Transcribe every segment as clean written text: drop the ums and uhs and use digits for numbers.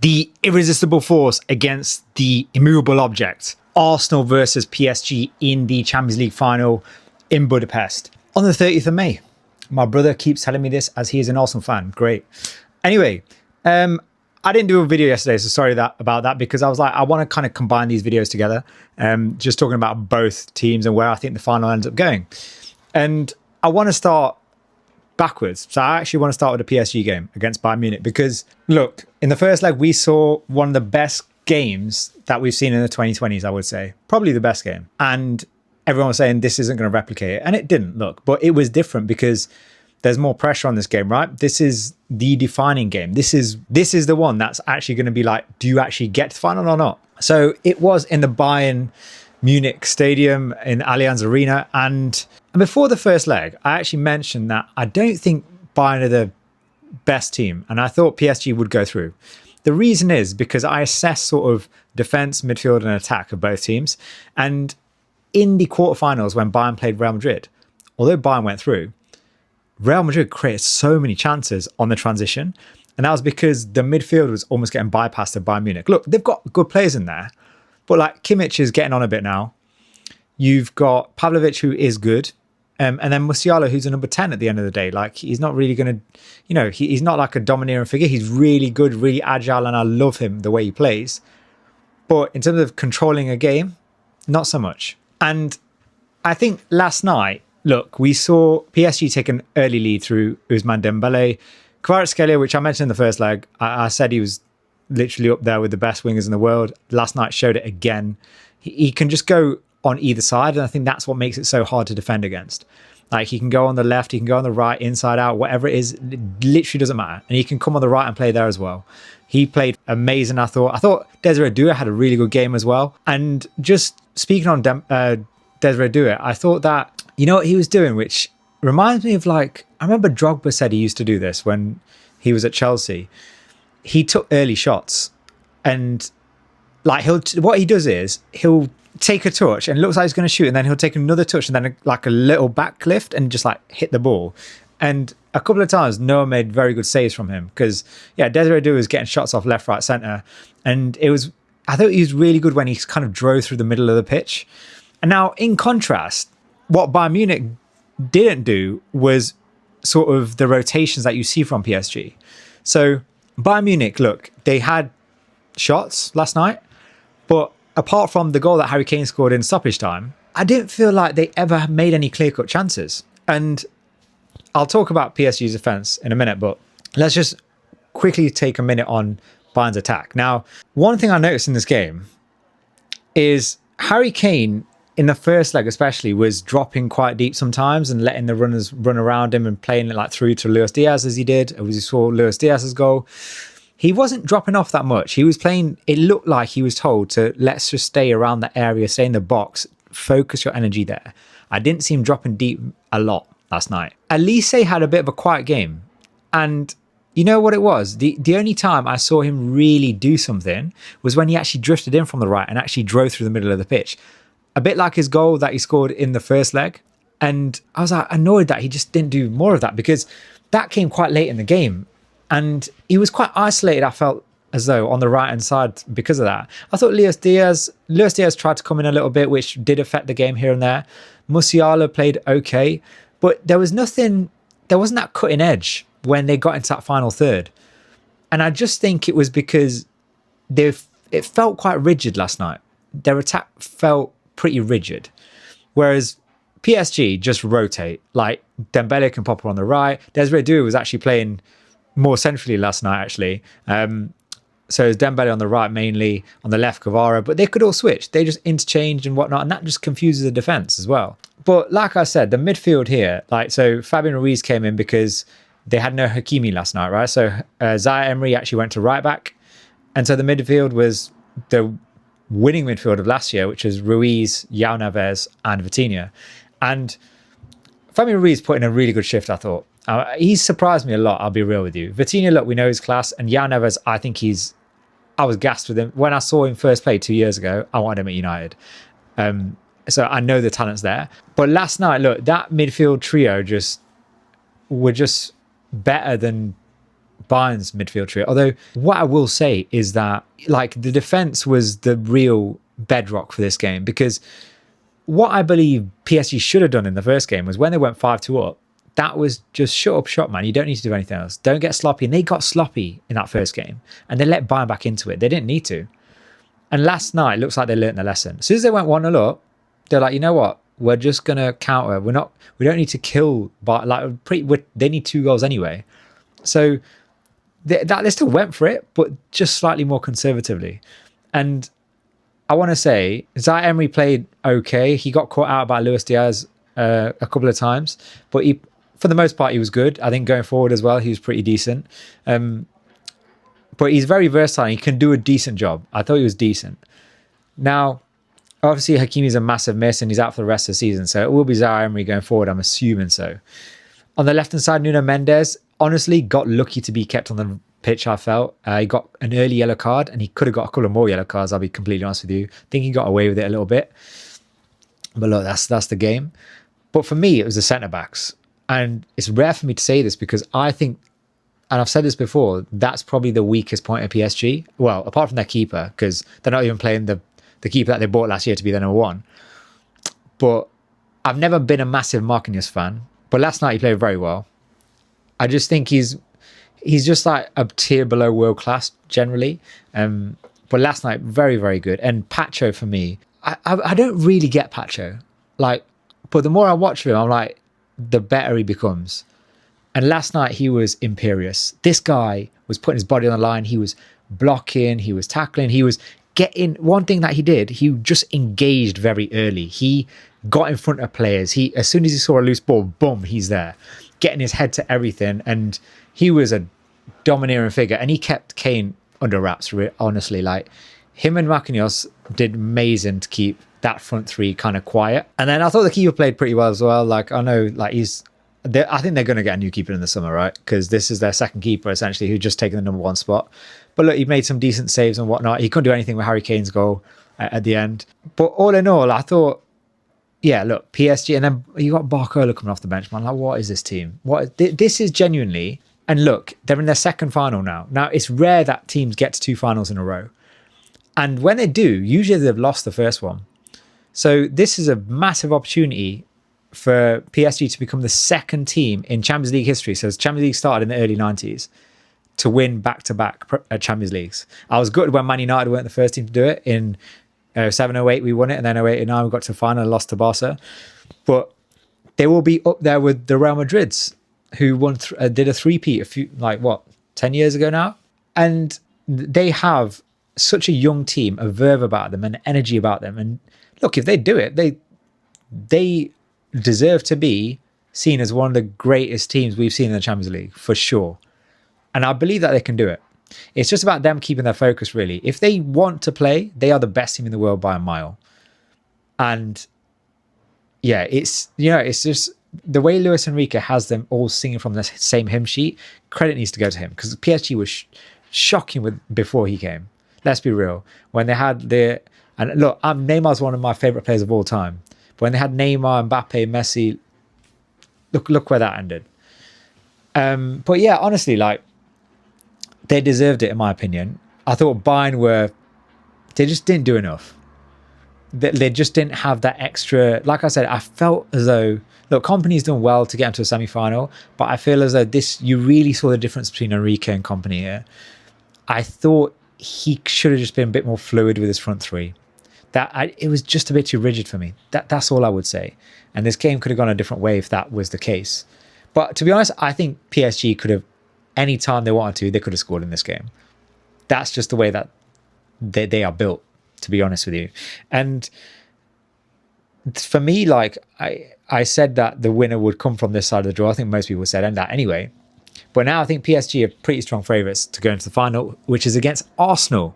the irresistible force against the immovable object. Arsenal versus PSG in the Champions League final in Budapest on the 30th of May. My brother keeps telling me this as he is an Arsenal fan. Great. Anyway, I didn't do a video yesterday, so sorry about that, because I was like, I want to kind of combine these videos together, just talking about both teams and where I think the final ends up going. And I want to start backwards. So I actually want to start with the PSG game against Bayern Munich, because look, in the first leg, we saw one of the best games that we've seen in the 2020s, I would say. Probably the best game. And everyone was saying this isn't going to replicate it. And it didn't, look. But it was different because there's more pressure on this game, right? This is the defining game. This is the one that's actually going to be like, do you actually get to the final or not? So it was in the Bayern Munich Stadium in Allianz Arena. And before the first leg, I actually mentioned that I don't think Bayern are the best team, and I thought PSG would go through. The reason is because I assess sort of defense, midfield, and attack of both teams. And in the quarterfinals, when Bayern played Real Madrid, although Bayern went through, Real Madrid created so many chances on the transition. And that was because the midfield was almost getting bypassed at Bayern Munich. Look, they've got good players in there, but like Kimmich is getting on a bit now. You've got Pavlovic, who is good. And then Musiala, who's a number 10 at the end of the day. Like, he's not really going to, he's not like a domineering figure. He's really good, really agile, and I love him the way he plays. But in terms of controlling a game, not so much. And I think last night, look, we saw PSG take an early lead through Ousmane Dembele. Kvaratskhelia, which I mentioned in the first leg, I said he was literally up there with the best wingers in the world. Last night showed it again. He can just go on either side, and I think that's what makes it so hard to defend against. Like, he can go on the left, he can go on the right, inside out, whatever it is, it literally doesn't matter. And he can come on the right and play there as well. He played amazing, I thought. I thought Desiree Doué had a really good game as well. And just speaking on Desiree Doué, I thought that, you know what he was doing, which reminds me of, like, I remember Drogba said he used to do this when he was at Chelsea. He took early shots, and like, what he does is he'll take a touch and it looks like he's going to shoot, and then he'll take another touch and then like a little back lift and just like hit the ball. And a couple of times Noah made very good saves from him, because Desiree Doué was getting shots off left, right, centre, and I thought he was really good when he kind of drove through the middle of the pitch. And now, in contrast, what Bayern Munich didn't do was sort of the rotations that you see from PSG. So Bayern Munich, look, they had shots last night, but apart from the goal that Harry Kane scored in stoppage time, I didn't feel like they ever made any clear-cut chances. And I'll talk about PSG's defence in a minute, but let's just quickly take a minute on Bayern's attack. Now, one thing I noticed in this game is Harry Kane, in the first leg especially, was dropping quite deep sometimes and letting the runners run around him and playing it like through to Luis Diaz, as he did, as we saw Luis Diaz's goal. He wasn't dropping off that much. He was playing, it looked like he was told to, let's just stay around the area, stay in the box, focus your energy there. I didn't see him dropping deep a lot last night. Elise had a bit of a quiet game. And you know what it was? The only time I saw him really do something was when he actually drifted in from the right and actually drove through the middle of the pitch. A bit like his goal that he scored in the first leg. And I was like, annoyed that he just didn't do more of that, because that came quite late in the game. And he was quite isolated, I felt as though, on the right-hand side because of that. I thought Luis Diaz tried to come in a little bit, which did affect the game here and there. Musiala played okay, but there wasn't that cutting edge when they got into that final third. And I just think it was because it felt quite rigid last night. Their attack felt pretty rigid. Whereas PSG just rotate. Like, Dembele can pop on the right. Desiree Doué was actually playing more centrally last night, actually. So it's Dembele on the right mainly, on the left Kvara, but they could all switch. They just interchanged and whatnot, and that just confuses the defense as well. But like I said, the midfield here, so Fabian Ruiz came in because they had no Hakimi last night, right? So Zaire Emery actually went to right back, and so the midfield was the winning midfield of last year, which is Ruiz, João Neves, and Vitinha. And Fabian Ruiz put in a really good shift, I thought. He's surprised me a lot, I'll be real with you. Vitinha, look, we know his class, and João Neves, I was gassed with him. When I saw him first play 2 years ago, I wanted him at United. So I know the talent's there. But last night, look, that midfield trio were just better than Bayern's midfield trio. Although what I will say is that like the defense was the real bedrock for this game, because what I believe PSG should have done in the first game was when they went 5-2 up, that was just shut up shop, man. You don't need to do anything else. Don't get sloppy. And they got sloppy in that first game and they let Bayern back into it. They didn't need to. And last night, it looks like they learned their lesson. As soon as they went 1-0 up, they're like, you know what? We're just going to counter. We don't need to kill, but they need 2 goals anyway. So they still went for it, but just slightly more conservatively. And I want to say, Zaire Emery played okay. He got caught out by Luis Diaz a couple of times, but for the most part, he was good. I think going forward as well, he was pretty decent. But he's very versatile. He can do a decent job. I thought he was decent. Now, obviously, Hakimi's a massive miss and he's out for the rest of the season. So it will be Zaire Emery going forward. I'm assuming so. On the left-hand side, Nuno Mendes, honestly, got lucky to be kept on the pitch, I felt. He got an early yellow card and he could have got a couple of more yellow cards, I'll be completely honest with you. I think he got away with it a little bit. But look, that's the game. But for me, it was the centre-backs. And it's rare for me to say this because I think, and I've said this before, that's probably the weakest point of PSG. Well, apart from their keeper, because they're not even playing the keeper that they bought last year to be the number one. But I've never been a massive Marquinhos fan. But last night he played very well. I just think he's just like a tier below world class generally. But last night, very, very good. And Pacho for me, I don't really get Pacho. Like, but the more I watch him, I'm like, the better he becomes. And last night he was imperious. This guy was putting his body on the line. He was blocking, he was tackling, he was getting, one thing that he did, he just engaged very early. He got in front of players. As soon as he saw a loose ball, boom, he's there, getting his head to everything. And he was a domineering figure. And he kept Kane under wraps, honestly. Like, him and Marquinhos did amazing to keep that front three kind of quiet. And then I thought the keeper played pretty well as well. Like, I know, like, I think they're going to get a new keeper in the summer, right? Because this is their second keeper, essentially, who's just taken the number 1 spot. But look, he made some decent saves and whatnot. He couldn't do anything with Harry Kane's goal at the end. But all in all, I thought, yeah, look, PSG, and then you got Barcola coming off the bench, man. Like, what is this team? This is genuinely, and look, they're in their second final now. Now, it's rare that teams get to 2 finals in a row. And when they do, usually they've lost the first one. So this is a massive opportunity for PSG to become the second team in Champions League history. So Champions League started in the early 90s to win back-to-back Champions Leagues. I was good when Man United weren't the first team to do it. In 7-08 we won it, and then 08-09 we got to the final and lost to Barca. But they will be up there with the Real Madrids, who did a three-peat 10 years ago now. And they have such a young team, a verve about them, and energy about them. And look, if they do it, they deserve to be seen as one of the greatest teams we've seen in the Champions League, for sure. And I believe that they can do it. It's just about them keeping their focus, really. If they want to play, they are the best team in the world by a mile. And yeah, it's just the way Luis Enrique has them all singing from the same hymn sheet. Credit needs to go to him, because PSG was shocking before he came. Let's be real. When they had and look, Neymar's one of my favorite players of all time. But when they had Neymar, Mbappe, Messi, look where that ended. But yeah, honestly, like, they deserved it, in my opinion. I thought Bayern they just didn't do enough. They just didn't have that extra. Like I said, I felt as though, look, Kompany's done well to get into a semi-final, but I feel as though you really saw the difference between Enrique and Kompany here. I thought he should have just been a bit more fluid with his front three. It was just a bit too rigid for me. That's all I would say. And this game could have gone a different way if that was the case. But to be honest, I think PSG could have, any time they wanted to, they could have scored in this game. That's just the way that they are built, to be honest with you. And for me, like, I said that the winner would come from this side of the draw. I think most people said that anyway. But now I think PSG are pretty strong favourites to go into the final, which is against Arsenal.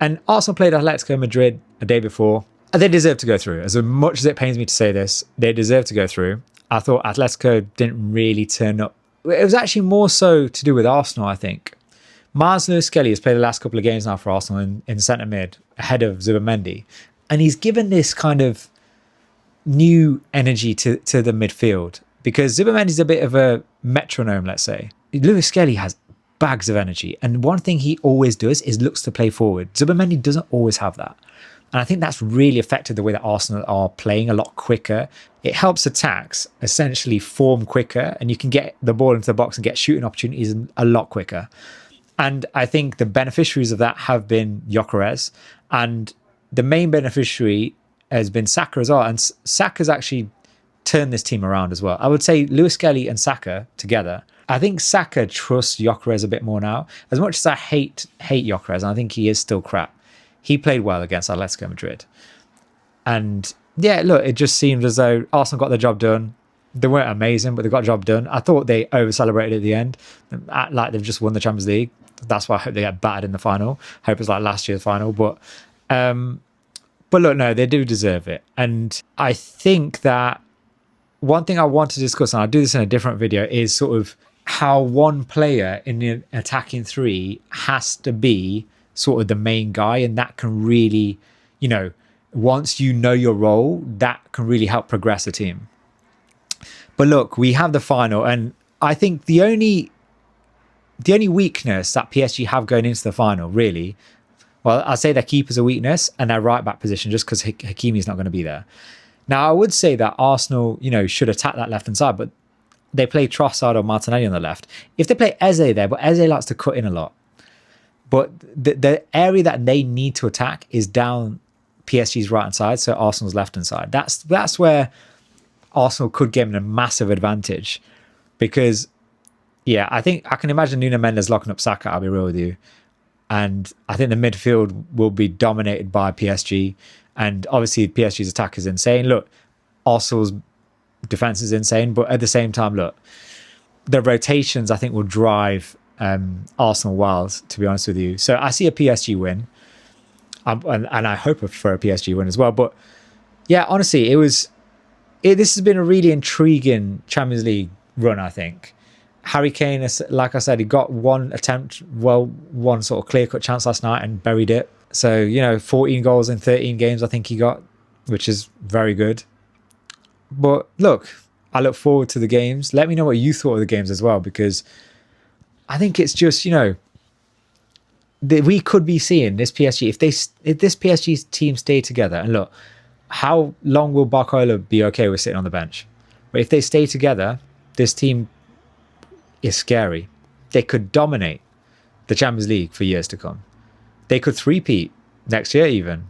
And Arsenal played Atletico Madrid a day before. And they deserve to go through. As much as it pains me to say this, they deserve to go through. I thought Atletico didn't really turn up. It was actually more so to do with Arsenal, I think. Mars Lewis-Skelly has played the last couple of games now for Arsenal in centre mid, ahead of Zubimendi. And he's given this kind of new energy to the midfield, because Zubimendi's a bit of a metronome, let's say. Lewis-Skelly has bags of energy. And one thing he always does is looks to play forward. Zubimendi doesn't always have that. And I think that's really affected the way that Arsenal are playing a lot quicker. It helps attacks essentially form quicker, and you can get the ball into the box and get shooting opportunities a lot quicker. And I think the beneficiaries of that have been Gyökeres, and the main beneficiary has been Saka as well. And Saka's actually turned this team around as well. I would say Lewis Skelly and Saka together. I think Saka trusts Gyökeres a bit more now. As much as I hate Gyökeres, and I think he is still crap, he played well against Atletico Madrid. And yeah, look, it just seemed as though Arsenal got the job done. They weren't amazing, but they got the job done. I thought they over-celebrated at the end, act like they've just won the Champions League. That's why I hope they get battered in the final. Hope it's like last year's final. But look, no, they do deserve it. And I think that one thing I want to discuss, and I'll do this in a different video, is sort of how one player in the attacking three has to be sort of the main guy, and that can really, once you know your role, that can really help progress a team. But look, we have the final, and I think the only weakness that PSG have going into the final, really, well, I'd say their keeper's a weakness and their right back position, just because Hakimi's not going to be there. Now, I would say that Arsenal, should attack that left hand side, but they play Trossard or Martinelli on the left. If they play Eze there, but Eze likes to cut in a lot. But the area that they need to attack is down PSG's right hand side, so Arsenal's left hand side. That's where Arsenal could give them a massive advantage, because yeah, I think I can imagine Nuno Mendes locking up Saka, I'll be real with you. And I think the midfield will be dominated by PSG. And obviously PSG's attack is insane. Look, Arsenal's defense is insane, but at the same time, look, the rotations I think will drive Arsenal wild, to be honest with you. So I see a PSG win, and I hope for a PSG win as well. But yeah, honestly, this has been a really intriguing Champions League run, I think. Harry Kane, like I said, he got one sort of clear-cut chance last night and buried it. So, 14 goals in 13 games I think he got, which is very good. But look, I look forward to the games. Let me know what you thought of the games as well, because I think it's just, we could be seeing this PSG, if this PSG team stay together, and look, how long will Barcola be okay with sitting on the bench? But if they stay together, this team is scary. They could dominate the Champions League for years to come. They could three-peat next year even.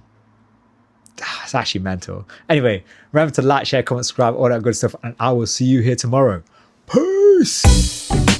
It's actually mental. Anyway, remember to like, share, comment, subscribe, all that good stuff, and I will see you here tomorrow. Peace!